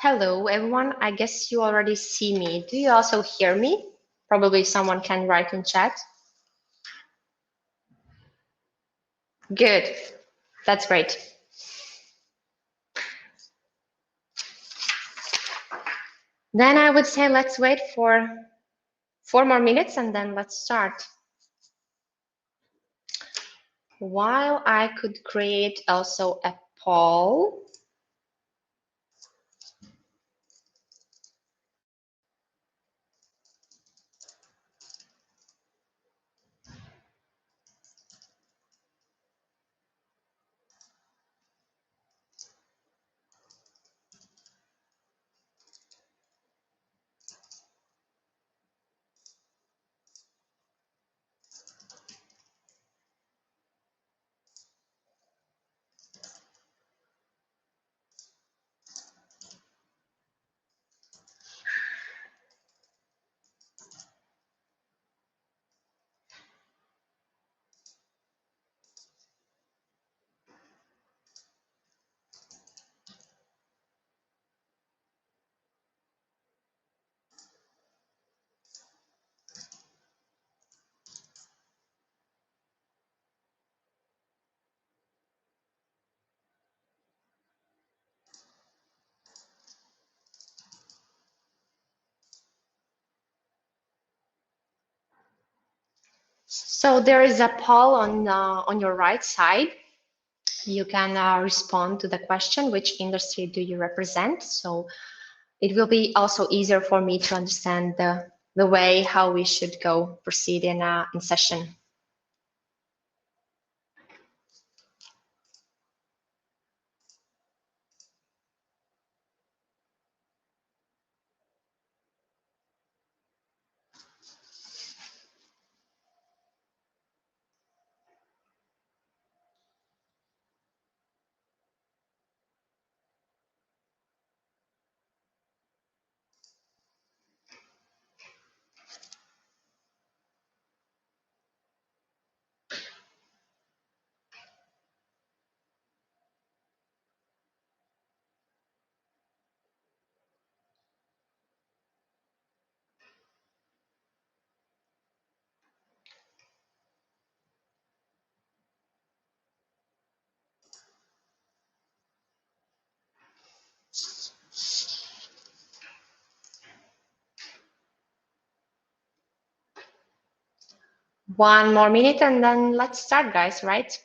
Hello, everyone. I guess you already see me. Do you also hear me? Probably someone can write in chat. Good. That's great. Then I would say let's wait for 4 more minutes and then let's start. While I could create also a poll. So there is a poll on your right side. You can respond to the question, which industry do you represent? So it will be also easier for me to understand the way how we should go proceed in session. One more minute and then let's start, guys, right?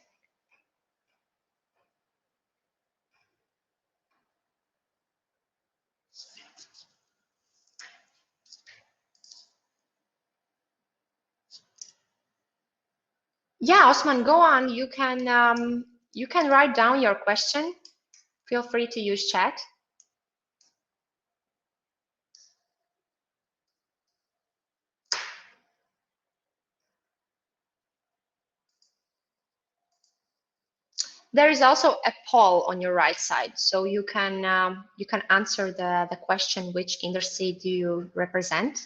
Yeah, Osman, go on. You can write down your question. Feel free to use chat. There is also a poll on your right side, so you can answer the question, which industry do you represent?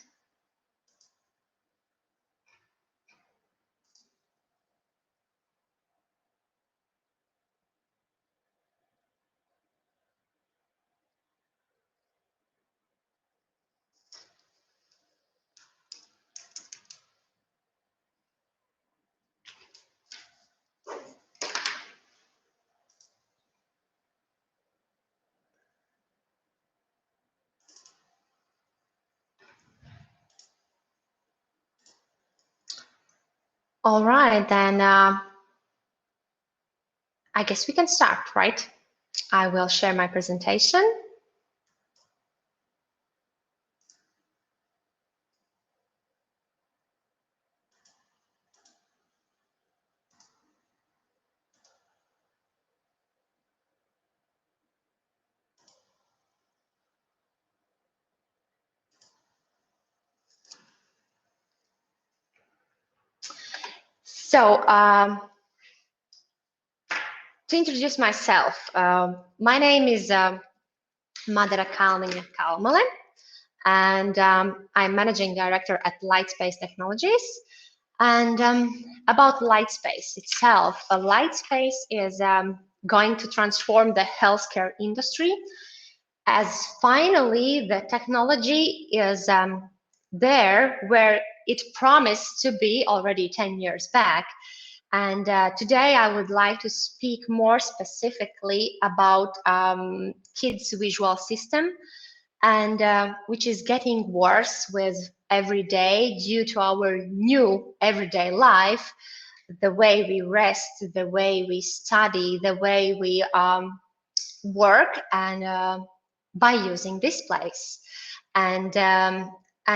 All right, then I guess we can start, right? I will share my presentation. So to introduce myself, my name is Madara Kalmalen, and I'm managing director at Lightspace Technologies. And about Lightspace itself, Lightspace is going to transform the healthcare industry. as finally the technology is there where it promised to be already 10 years back. And today I would like to speak more specifically about kids' visual system, and which is getting worse with every day due to our new everyday life, the way we rest, the way we study, the way we work, and by using displays. And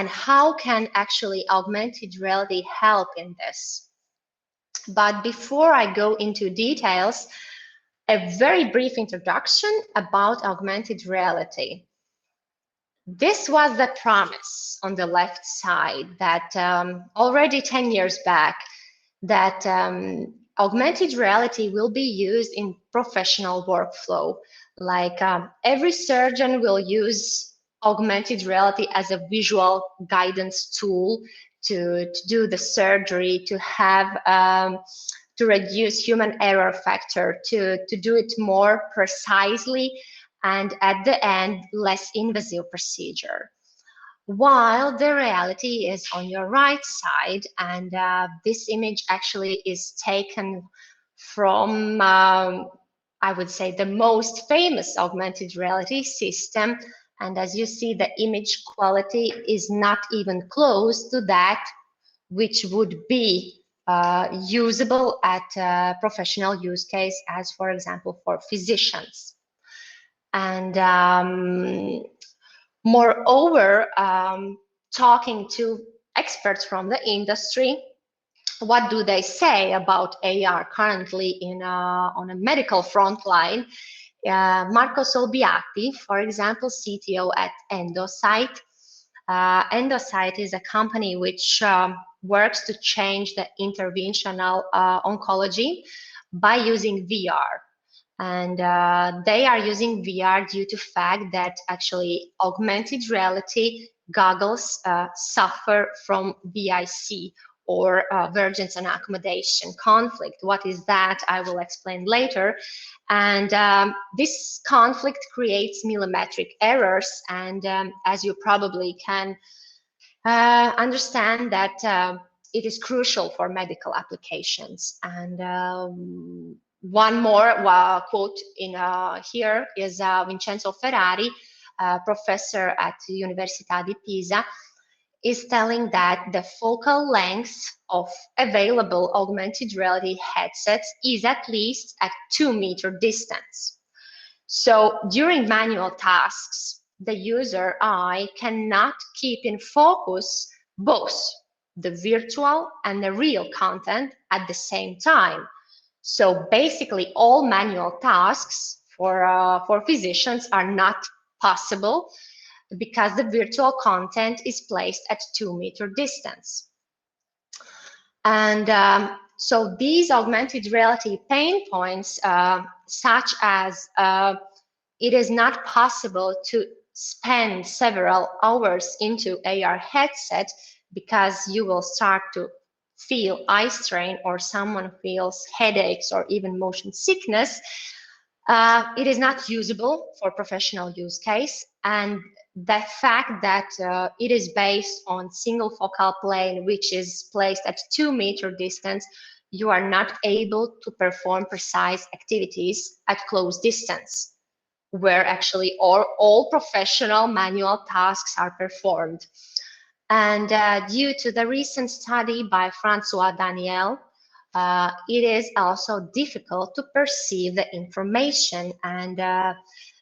how can actually augmented reality help in this? But before I go into details, a very brief introduction about augmented reality. This was the promise on the left side that already 10 years back, that augmented reality will be used in professional workflow. Like every surgeon will use augmented reality as a visual guidance tool to do the surgery, to have to reduce human error factor, to do it more precisely, and at the end, less invasive procedure. While the reality is on your right side, and this image actually is taken from, I would say, the most famous augmented reality system. And as you see, the image quality is not even close to that which would be usable at professional use case, as for example, for physicians. And moreover, talking to experts from the industry, what do they say about AR currently on a medical front line? Marco Solbiati, for example, CTO at Endosight. Endosight is a company which works to change the interventional oncology by using VR. And they are using VR due to fact that actually augmented reality goggles suffer from VIC, or vergence and accommodation conflict. What is that? I will explain later. And this conflict creates millimetric errors. And as you probably can understand that it is crucial for medical applications. And one more quote in here is Vincenzo Ferrari, professor at the Università di Pisa, is telling that the focal length of available augmented reality headsets is at least at 2-meter distance. So during manual tasks, the user eye cannot keep in focus both the virtual and the real content at the same time. So basically all manual tasks for physicians are not possible because the virtual content is placed at 2-meter distance. And so these augmented reality pain points, such as it is not possible to spend several hours into AR headset because you will start to feel eye strain, or someone feels headaches or even motion sickness. It is not usable for professional use case, and the fact that it is based on single focal plane, which is placed at 2-meter distance, you are not able to perform precise activities at close distance, where actually all professional manual tasks are performed. And due to the recent study by Francois Daniel, it is also difficult to perceive the information, and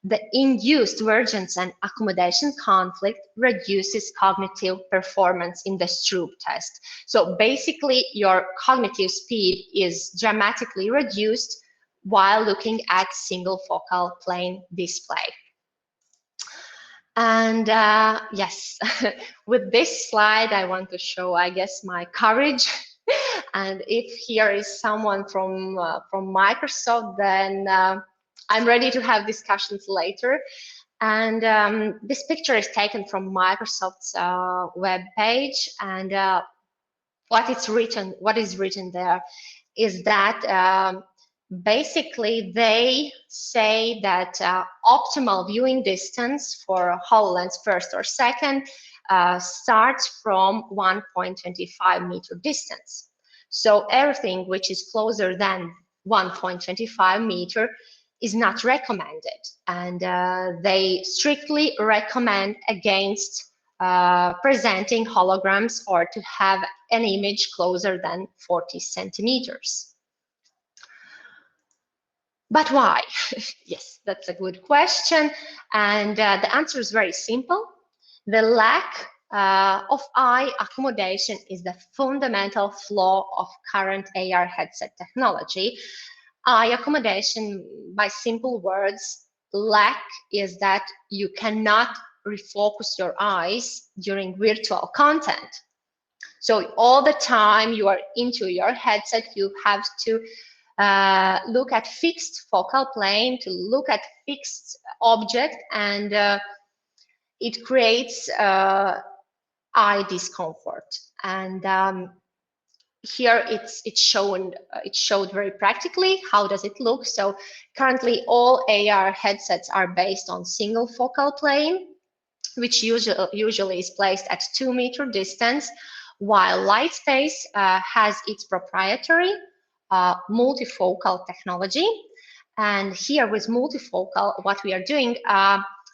the induced vergence and accommodation conflict reduces cognitive performance in the Stroop test. So basically, your cognitive speed is dramatically reduced while looking at single focal plane display. And yes, with this slide, I want to show, I guess, my courage. And if here is someone from Microsoft, then I'm ready to have discussions later. And this picture is taken from Microsoft's web page, and what is written there is that Basically, they say that optimal viewing distance for HoloLens first or second starts from 1.25 meter distance. So everything which is closer than 1.25 meter is not recommended, and they strictly recommend against presenting holograms or to have an image closer than 40 centimeters. But why? Yes, that's a good question. And the answer is very simple. The lack of eye accommodation is the fundamental flaw of current AR headset technology. Eye accommodation, by simple words, lack is that you cannot refocus your eyes during virtual content. So all the time you are into your headset, you have to look at fixed focal plane, to look at fixed object, and it creates eye discomfort. And here it showed very practically how does it look. So currently all AR headsets are based on single focal plane, which usually is placed at 2 meter distance, while Lightspace has its proprietary multifocal technology. And here with multifocal, what we are doing,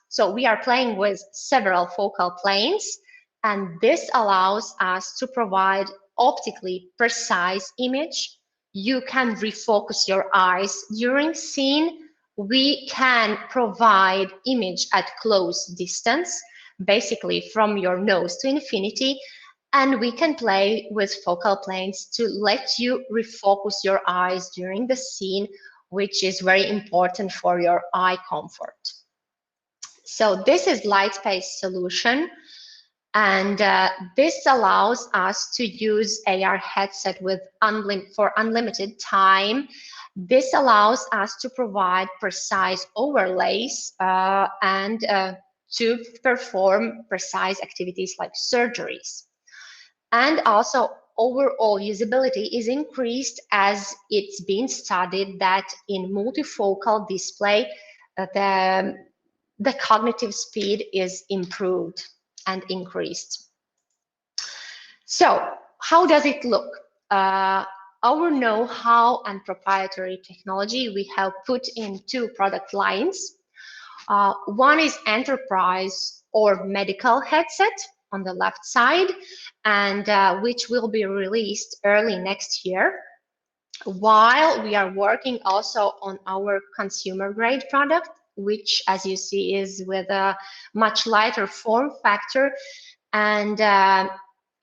so we are playing with several focal planes, and this allows us to provide optically precise image. You can refocus your eyes during scene. We can provide image at close distance, basically from your nose to infinity, and we can play with focal planes to let you refocus your eyes during the scene, which is very important for your eye comfort. So this is Lightspace solution, and this allows us to use AR headset with for unlimited time. This allows us to provide precise overlays and to perform precise activities like surgeries. And also overall usability is increased, as it's been studied that in multifocal display, the cognitive speed is improved and increased. So how does it look? Our know-how and proprietary technology we have put in 2 product lines. One is enterprise or medical headset on the left side, and which will be released early next year, while we are working also on our consumer grade product, which, as you see, is with a much lighter form factor and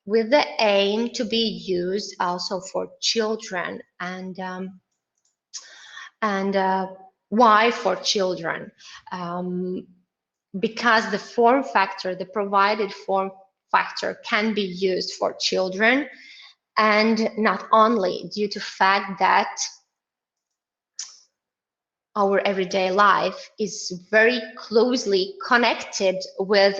with the aim to be used also for children. And why for children? Because the form factor, the provided form factor, can be used for children, and not only due to the fact that our everyday life is very closely connected with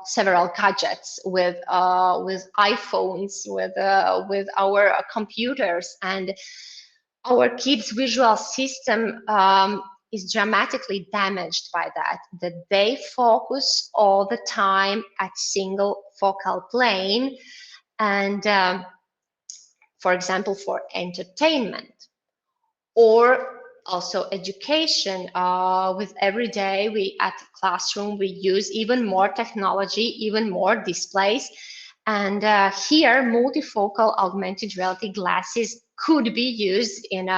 several gadgets, with iPhones, with our computers, and our kids' visual system is dramatically damaged by that they focus all the time at single focal plane, and for example, for entertainment or also education. With every day we at the classroom, we use even more technology, even more displays, and here multifocal augmented reality glasses could be used in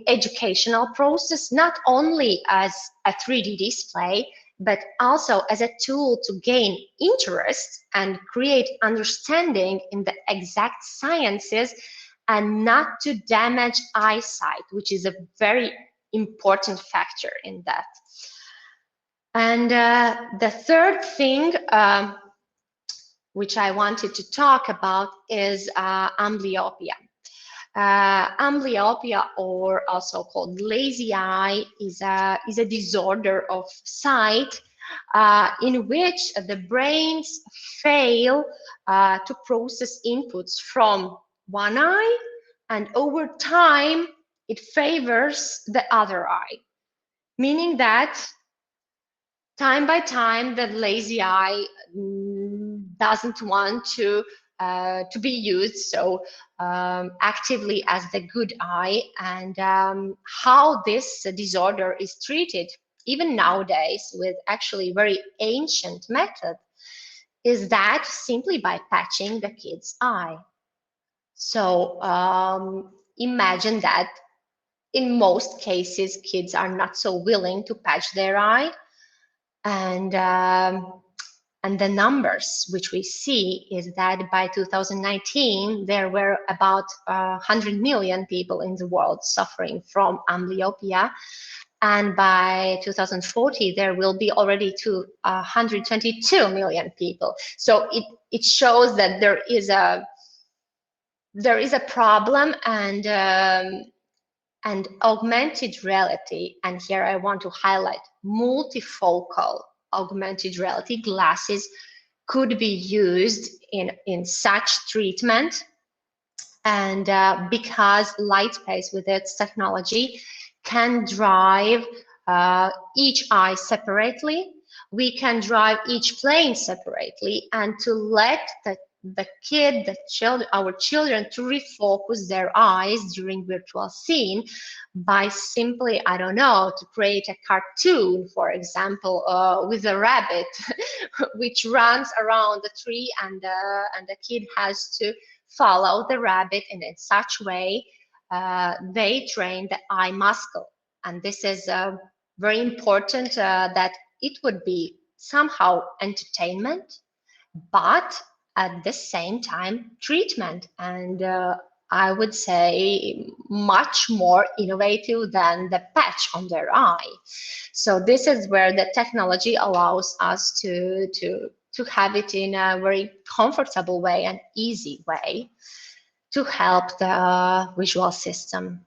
educational process, not only as a 3D display, but also as a tool to gain interest and create understanding in the exact sciences, and not to damage eyesight, which is a very important factor in that. And the third thing which I wanted to talk about is amblyopia. Amblyopia, or also called lazy eye, is a disorder of sight in which the brains fail to process inputs from one eye, and over time it favors the other eye, meaning that time by time the lazy eye doesn't want to be used so actively as the good eye. And how this disorder is treated, even nowadays, with actually very ancient method, is that simply by patching the kid's eye. So imagine that in most cases, kids are not so willing to patch their eye, and the numbers which we see is that by 2019 there were about 100 million people in the world suffering from amblyopia, and by 2040 there will be already 122 million people. So it shows that there is a problem, and augmented reality, and here I want to highlight multifocal augmented reality glasses, could be used in such treatment. And because Lightspace with its technology can drive each eye separately, we can drive each plane separately, and to let our children to refocus their eyes during virtual scene by simply, I don't know, to create a cartoon, for example, with a rabbit which runs around the tree, and the kid has to follow the rabbit, and in such way they train the eye muscle. And this is very important, that it would be somehow entertainment, but at the same time treatment, and I would say much more innovative than the patch on their eye. So this is where the technology allows us to have it in a very comfortable way and easy way to help the visual system.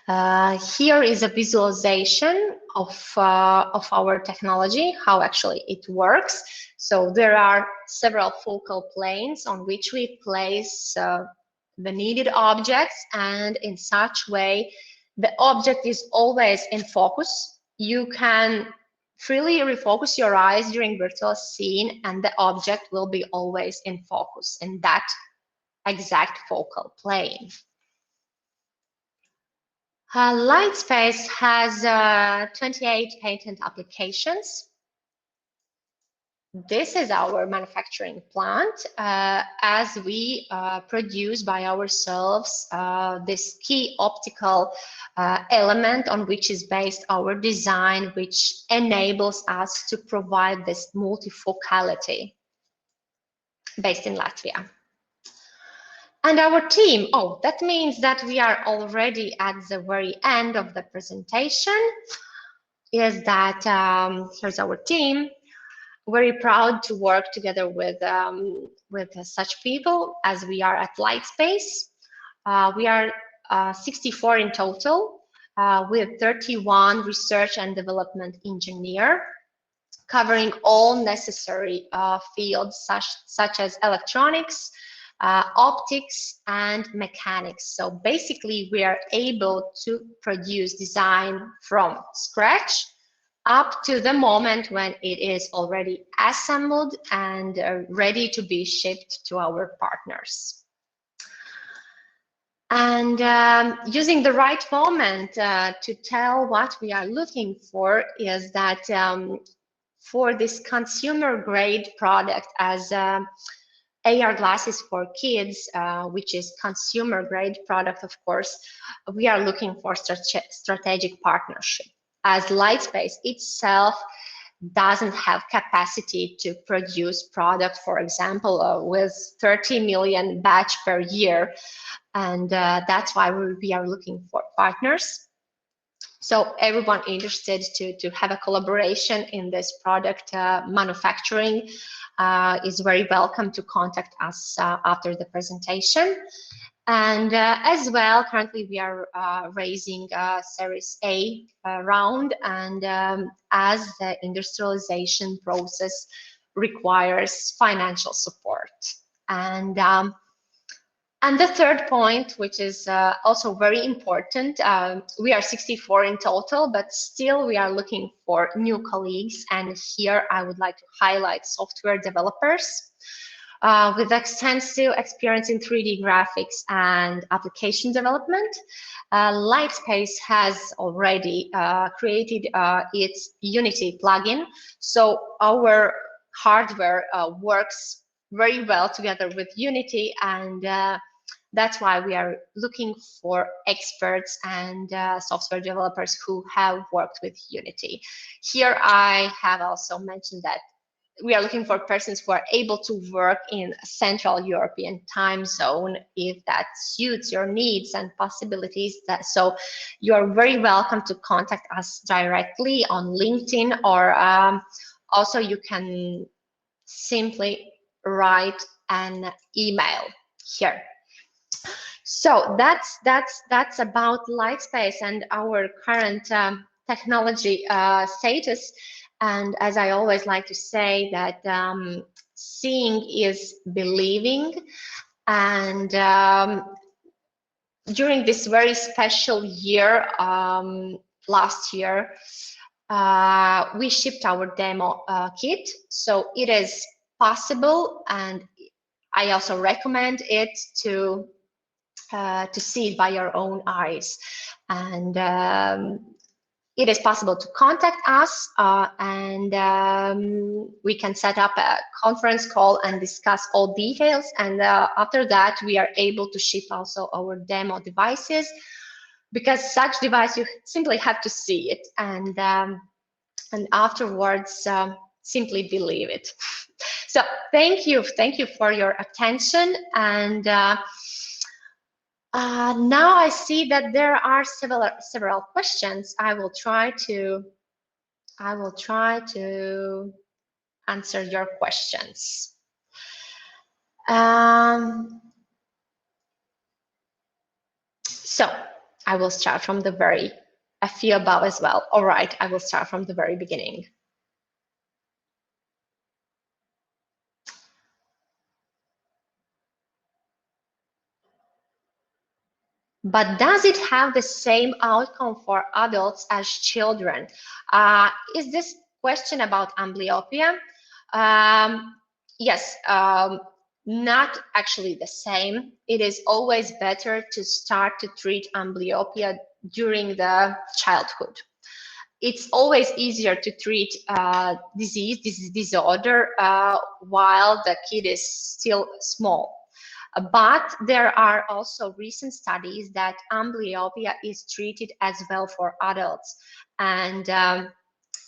Here is a visualization of our technology, how actually it works. So there are several focal planes on which we place the needed objects, and in such way the object is always in focus. You can freely refocus your eyes during virtual scene, and the object will be always in focus in that exact focal plane. Lightspace has 28 patent applications. This is our manufacturing plant, as we produce by ourselves this key optical element on which is based our design, which enables us to provide this multifocality, based in Latvia. And our team, oh, that means that we are already at the very end of the presentation, is that here's our team. Very proud to work together with such people as we are at Lightspace. We are 64 in total, with 31 research and development engineers, covering all necessary fields such as electronics, optics, and mechanics. So basically we are able to produce design from scratch up to the moment when it is already assembled and ready to be shipped to our partners. And using the right moment to tell what we are looking for is that for this consumer grade product, as AR glasses for kids, which is consumer grade product, of course, we are looking for strategic partnership, as Lightspace itself doesn't have capacity to produce product, for example, with 30 million batch per year. And that's why we are looking for partners. So everyone interested to have a collaboration in this product manufacturing is very welcome to contact us after the presentation. And as well, currently we are raising a Series A round, and as the industrialization process requires financial support. And And the third point, which is also very important, we are 64 in total, but still we are looking for new colleagues. And here I would like to highlight software developers with extensive experience in 3D graphics and application development. Lightspace has already created its Unity plugin, so our hardware works very well together with Unity, and that's why we are looking for experts and software developers who have worked with Unity. Here I have also mentioned that we are looking for persons who are able to work in Central European time zone if that suits your needs and possibilities. So you are very welcome to contact us directly on LinkedIn, or also you can simply write an email here. So that's about Lightspace and our current technology status. And as I always like to say, that seeing is believing. And during this very special year, last year, we shipped our demo kit. So it is possible, and I also recommend it to see it by your own eyes. And it is possible to contact us, and we can set up a conference call and discuss all details. And after that, we are able to ship also our demo devices, because such device you simply have to see it, and afterwards simply believe it. So thank you for your attention. And now I see that there are several questions. I will try to answer your questions. So I will start from a few above as well. All right, I will start from the very beginning. But does it have the same outcome for adults as children? Is this question about amblyopia? Yes, not actually the same. It is always better to start to treat amblyopia during the childhood. It's always easier to treat this disorder while the kid is still small. But there are also recent studies that amblyopia is treated as well for adults, and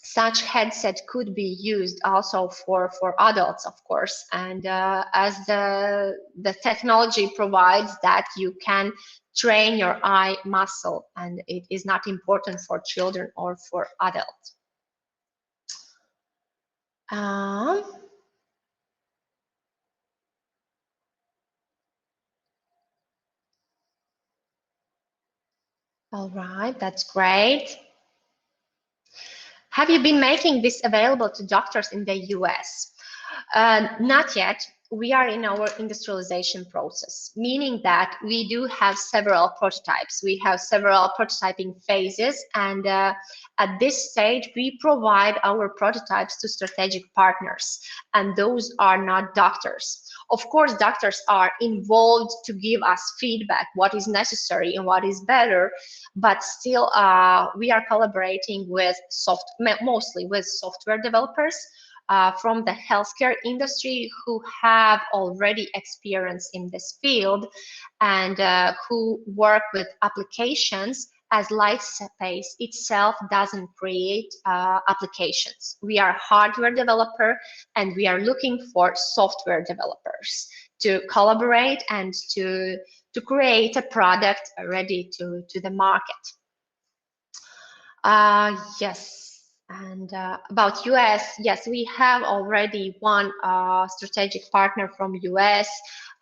such headset could be used also for adults, of course. And as the technology provides that you can train your eye muscle, and it is not important for children or for adults. All right, that's great. Have you been making this available to doctors in the US? Not yet. We are in our industrialization process, meaning that we do have several prototypes. We have several prototyping phases, and at this stage, we provide our prototypes to strategic partners, and those are not doctors. Of course, doctors are involved to give us feedback, what is necessary and what is better, but still we are collaborating with mostly with software developers from the healthcare industry who have already experience in this field, and who work with applications, as Lightspace itself doesn't create applications. We are hardware developer, and we are looking for software developers to collaborate and to create a product ready to the market. Yes. And about US, yes, we have already one strategic partner from US,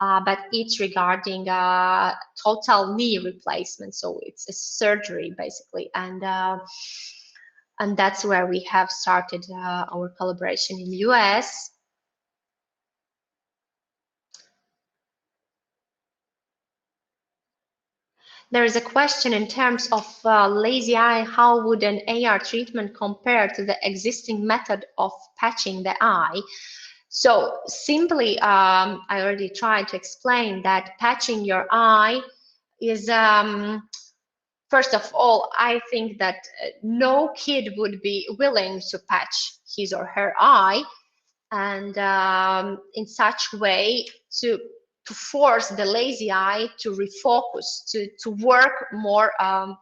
but it's regarding total knee replacement. So it's a surgery basically, and that's where we have started our collaboration in US. There is a question in terms of lazy eye. How would an AR treatment compare to the existing method of patching the eye? So simply, I already tried to explain that patching your eye is, first of all, I think that no kid would be willing to patch his or her eye, and in such way to force the lazy eye to refocus, to work more and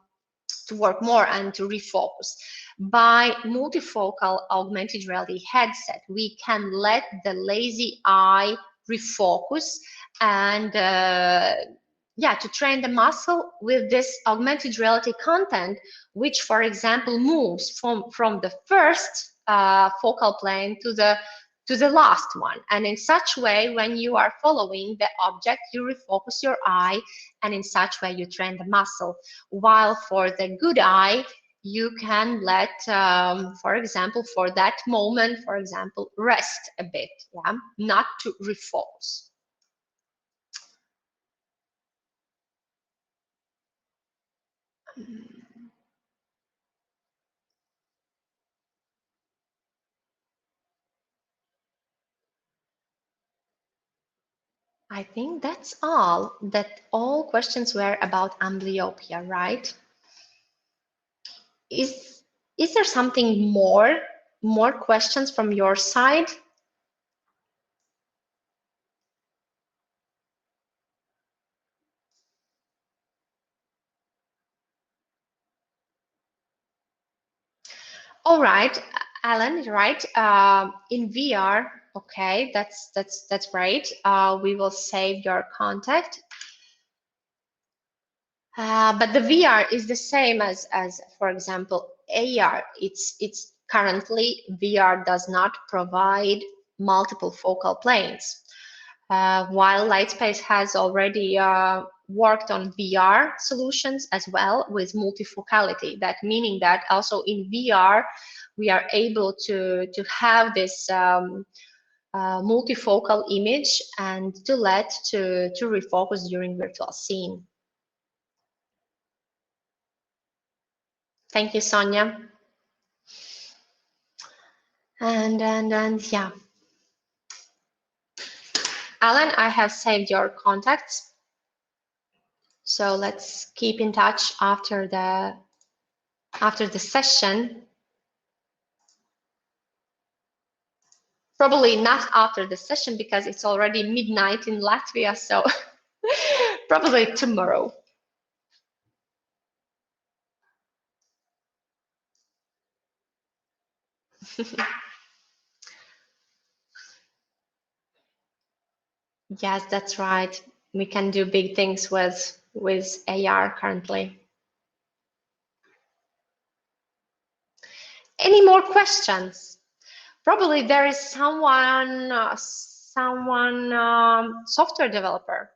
to refocus. By multifocal augmented reality headset, we can let the lazy eye refocus and yeah, to train the muscle with this augmented reality content, which, for example, moves from the first focal plane to the last one. And in such way, when you are following the object, you refocus your eye, and in such way you train the muscle. While for the good eye, you can let, for example, for that moment, for example, rest a bit, yeah, not to refocus. I think that's all, that all questions were about amblyopia, right? Is there something more questions from your side? All right, Alan, right. In VR, okay, that's great. We will save your contact. But the VR is the same as for example, AR. It's currently VR does not provide multiple focal planes. While Lightspace has already worked on VR solutions as well with multifocality. That meaning that also in VR, we are able to have this multifocal image and to let to refocus during virtual scene. Thank you, Sonia. And yeah. Alan, I have saved your contacts. So let's keep in touch after the session. Probably not after the session because it's already midnight in Latvia, so probably tomorrow. Yes, that's right. We can do big things with AR currently. Any more questions? Probably there is someone software developer.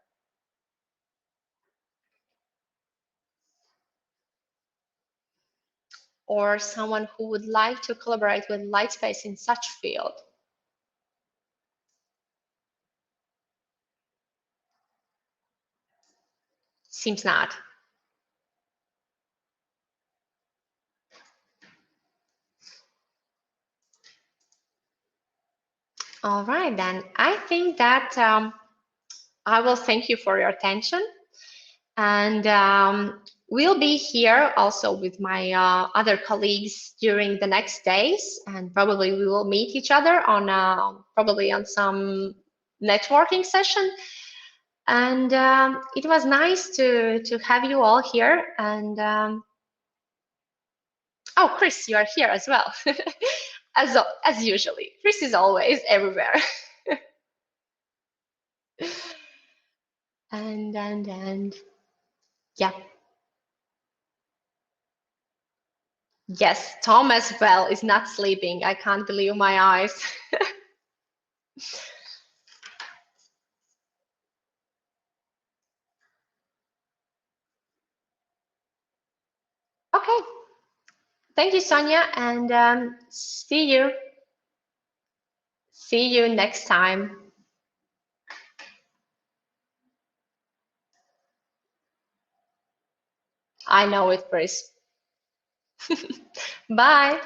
Or someone who would like to collaborate with Lightspace in such field. Seems not. All right, then. I think that I will thank you for your attention. And we'll be here also with my other colleagues during the next days. And probably we will meet each other on probably on some networking session. And it was nice to have you all here. And oh, Chris, you are here as well. as usually, Chris is always everywhere. and yeah. Yes, Tom as well is not sleeping. I can't believe my eyes. Okay. Thank you, Sonia, and see you. See you next time. I know it, Chris. Bye.